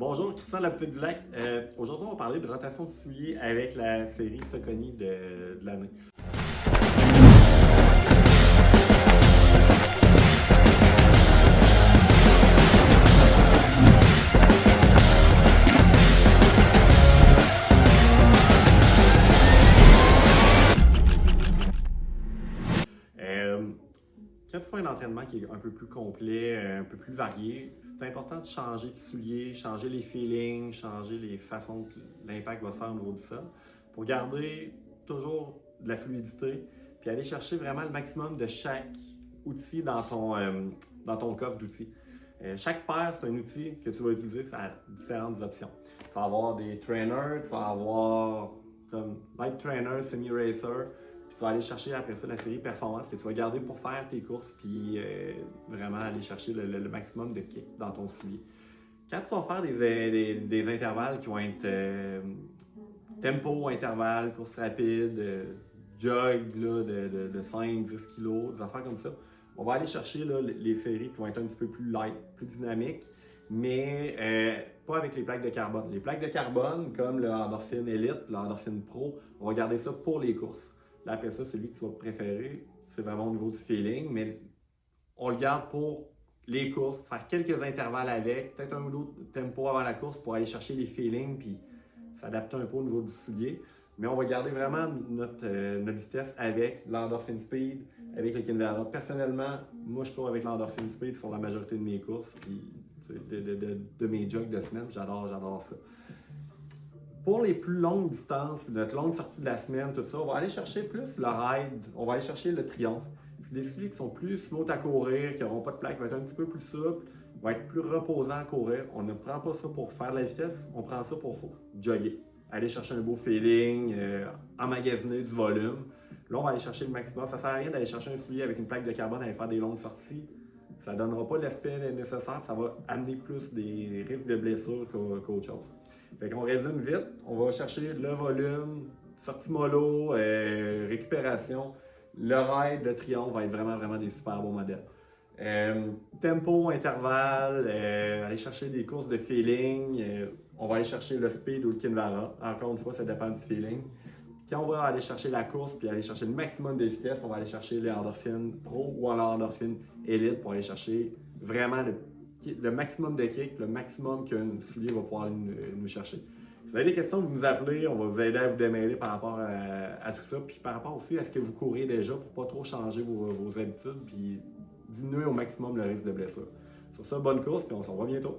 Bonjour, Christian de la Petite du Lac. Aujourd'hui, on va parler de rotation de souliers avec la série Saucony de l'année. Quand tu fais un entraînement qui est un peu plus complet, un peu plus varié, c'est important de changer de souliers, changer les feelings, changer les façons que l'impact va se faire au niveau du sol pour garder toujours de la fluidité puis aller chercher vraiment le maximum de chaque outil dans ton coffre d'outils. Chaque paire, c'est un outil que tu vas utiliser, ça a différentes options. Tu vas avoir des trainers, tu vas avoir comme light trainer, semi-racer. Tu vas aller chercher après ça la série performance que tu vas garder pour faire tes courses puis vraiment aller chercher le maximum de kick dans ton soulier. Quand tu vas faire des intervalles qui vont être tempo, intervalle, course rapide, jog là, de 5-10 kg, des affaires comme ça, on va aller chercher là, les séries qui vont être un petit peu plus light, plus dynamiques, mais pas avec les plaques de carbone. Les plaques de carbone, comme le Endorphin Elite, le Endorphin Pro, on va garder ça pour les courses. Là, après ça, celui que tu vas préférer, c'est vraiment au niveau du feeling, mais on le garde pour les courses, faire quelques intervalles avec, peut-être un ou l'autre tempo avant la course pour aller chercher les feelings puis s'adapter un peu au niveau du soulier. Mais on va garder vraiment notre vitesse avec l'Endorphin Speed, avec le Kinvara. Personnellement, moi je cours avec l'Endorphin Speed sur la majorité de mes courses, puis de mes jogs de semaine, j'adore ça. Pour les plus longues distances, notre longue sortie de la semaine, tout ça, on va aller chercher plus le ride, on va aller chercher le triomphe. C'est des souliers qui sont plus smooth à courir, qui n'auront pas de plaque, vont être un petit peu plus souples, vont être plus reposants à courir. On ne prend pas ça pour faire de la vitesse, on prend ça pour jogger. Aller chercher un beau feeling, emmagasiner du volume. Là, on va aller chercher le maximum. Ça ne sert à rien d'aller chercher un soulier avec une plaque de carbone et aller faire des longues sorties. Ça ne donnera pas l'aspect nécessaire, ça va amener plus des risques de blessures qu'autre chose. Fait qu'on résume vite, on va chercher le volume, sortie mollo, récupération. Le ride, le triomphe va être vraiment des super bons modèles. Tempo, intervalle, aller chercher des courses de feeling, on va aller chercher le speed ou le Kinvara. Encore une fois, ça dépend du feeling. Quand on va aller chercher la course puis aller chercher le maximum de vitesse, on va aller chercher les Endorphin Pro ou l'Endorphin Elite pour aller chercher vraiment le maximum de kick, le maximum qu'un soulier va pouvoir nous chercher. Si vous avez des questions, vous nous appelez, on va vous aider à vous démêler par rapport à tout ça. Puis par rapport aussi à ce que vous courez déjà pour pas trop changer vos habitudes puis diminuer au maximum le risque de blessure. Sur ça, bonne course, puis on se revoit bientôt.